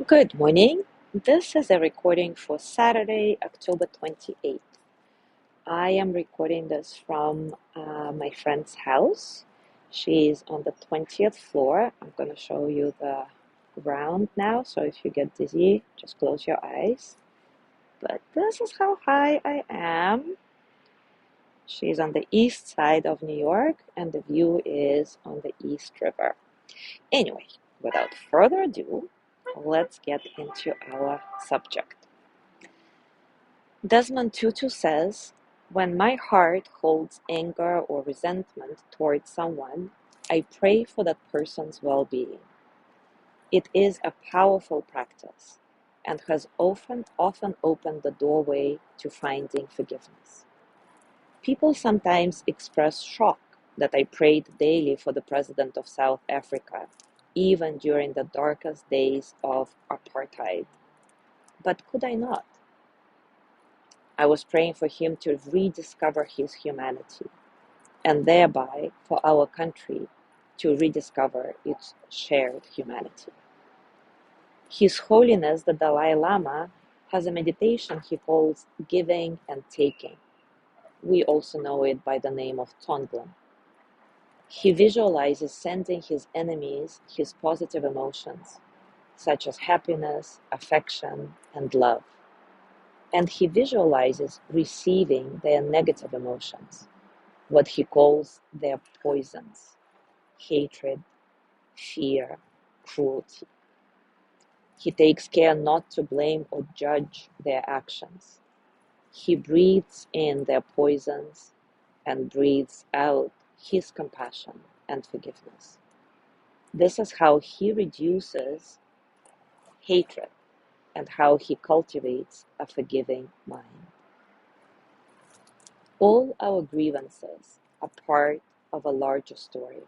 Good morning. This is a recording for Saturday, October 28th. I am recording this from my friend's house. She's on the 20th floor. I'm going to show you the ground now, so if you get dizzy, just close your eyes. But this is how high I am. She's on the east side of New York, and the view is on the East River. Anyway, without further ado, let's get into our subject. Desmond Tutu says, "When my heart holds anger or resentment towards someone, I pray for that person's well-being. It is a powerful practice and has often opened the doorway to finding forgiveness. People sometimes express shock that I prayed daily for the president of South Africa, even during the darkest days of apartheid. But could I not? I was praying for him to rediscover his humanity, and thereby for our country to rediscover its shared humanity. His Holiness the Dalai Lama has a meditation he calls giving and taking. We also know it by the name of Tonglen. He visualizes sending his enemies his positive emotions, such as happiness, affection, and love. And he visualizes receiving their negative emotions, what he calls their poisons: hatred, fear, cruelty. He takes care not to blame or judge their actions. He breathes in their poisons and breathes out his compassion and forgiveness. This is how he reduces hatred and how he cultivates a forgiving mind. All our grievances are part of a larger story.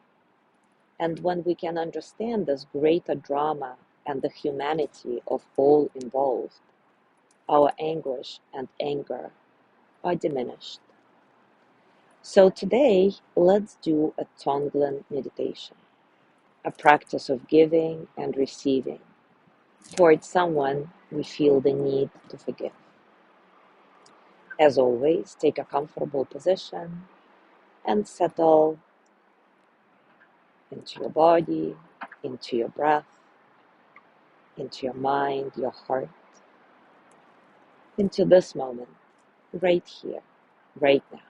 And when we can understand this greater drama and the humanity of all involved, our anguish and anger are diminished. So today, let's do a Tonglen meditation, a practice of giving and receiving towards someone we feel the need to forgive. As always, take a comfortable position and settle into your body, into your breath, into your mind, your heart, into this moment, right here, right now.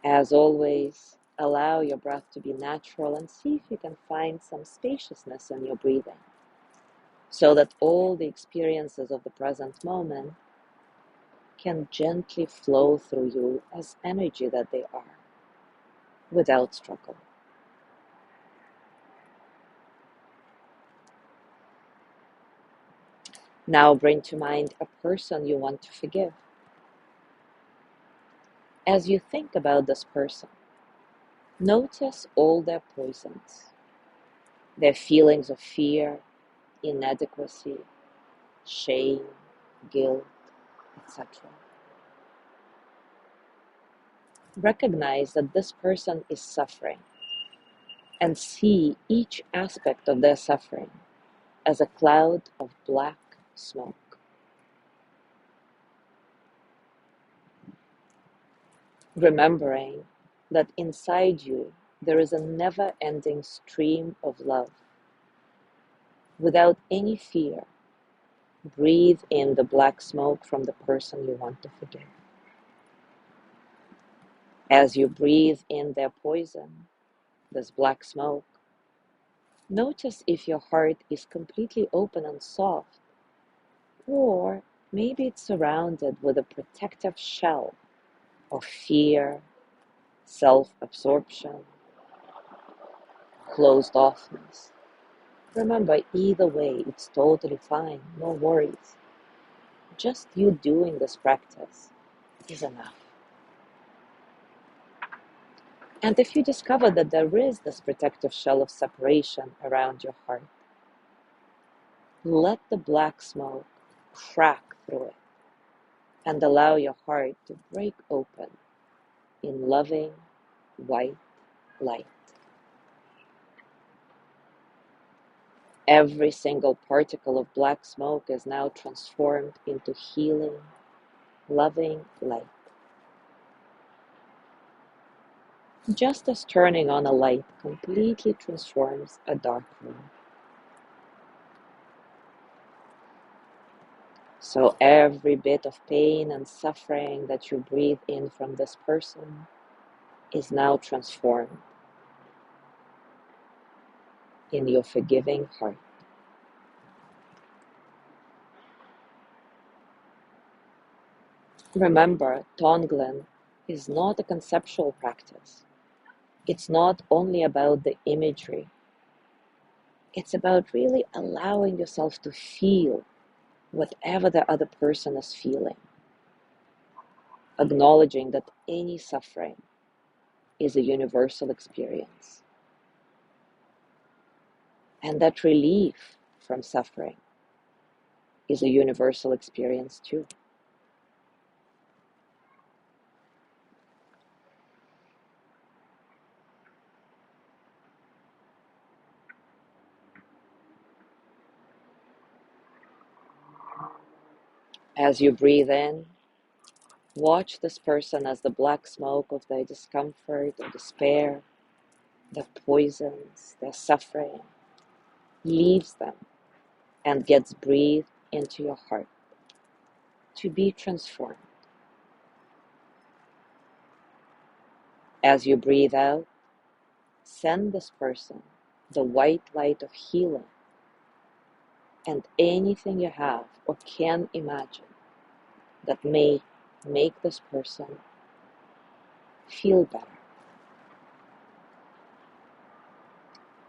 As always, allow your breath to be natural and see if you can find some spaciousness in your breathing, so that all the experiences of the present moment can gently flow through you as energy that they are, without struggle. Now bring to mind a person you want to forgive. As you think about this person, notice all their poisons, their feelings of fear, inadequacy, shame, guilt, etc. Recognize that this person is suffering and see each aspect of their suffering as a cloud of black smoke. Remembering that inside you there is a never-ending stream of love. Without any fear, breathe in the black smoke from the person you want to forgive. As you breathe in their poison, this black smoke, notice if your heart is completely open and soft, or maybe it's surrounded with a protective shell of fear, self-absorption, closed-offness. Remember, either way, it's totally fine, no worries. Just you doing this practice is enough. And if you discover that there is this protective shell of separation around your heart, let the black smoke crack through it and allow your heart to break open in loving white light. Every single particle of black smoke is now transformed into healing, loving light. Just as turning on a light completely transforms a dark room. So every bit of pain and suffering that you breathe in from this person is now transformed in your forgiving heart. Remember, Tonglen is not a conceptual practice. It's not only about the imagery. It's about really allowing yourself to feel whatever the other person is feeling, acknowledging that any suffering is a universal experience, and that relief from suffering is a universal experience too. As you breathe in, watch this person as the black smoke of their discomfort or despair, their poisons, their suffering, leaves them and gets breathed into your heart to be transformed. As you breathe out, send this person the white light of healing and anything you have or can imagine that may make this person feel better.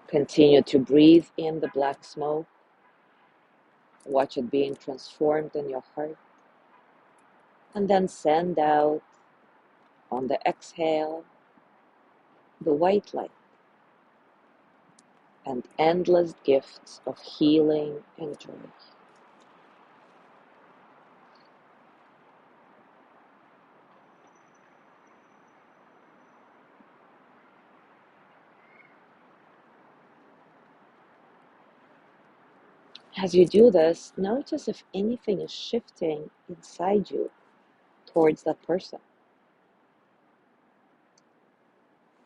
Continue to breathe in the black smoke, watch it being transformed in your heart, and then send out on the exhale the white light and endless gifts of healing and joy. As you do this, notice if anything is shifting inside you towards that person.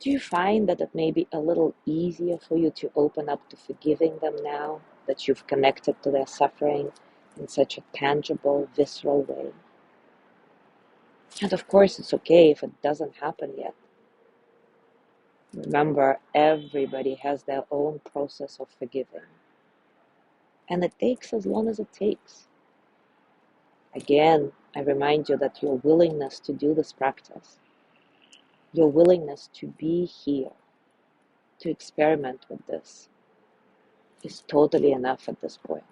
Do you find that it may be a little easier for you to open up to forgiving them now that you've connected to their suffering in such a tangible, visceral way? And of course, it's okay if it doesn't happen yet. Remember, everybody has their own process of forgiving, and it takes as long as it takes. Again, I remind you that your willingness to do this practice, your willingness to be here, to experiment with this, is totally enough at this point.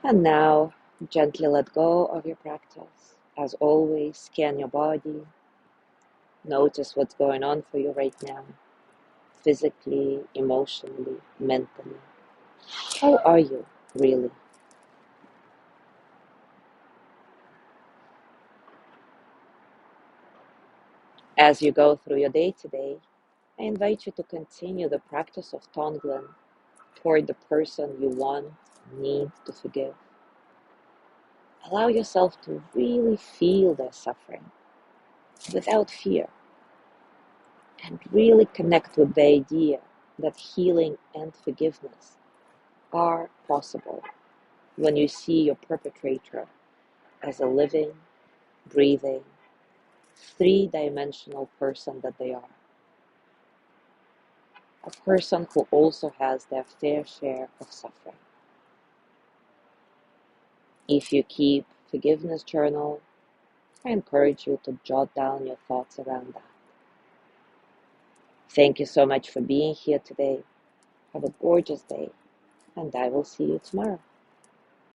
And now, gently let go of your practice. As always, scan your body. Notice what's going on for you right now, physically, emotionally, mentally. How are you, really? As you go through your day today, I invite you to continue the practice of Tonglen toward the person you want, need to forgive. Allow yourself to really feel their suffering without fear, and really connect with the idea that healing and forgiveness are possible when you see your perpetrator as a living, breathing, three-dimensional person that they are. A person who also has their fair share of suffering. If you keep forgiveness journal, I encourage you to jot down your thoughts around that. Thank you so much for being here today. Have a gorgeous day, and I will see you tomorrow.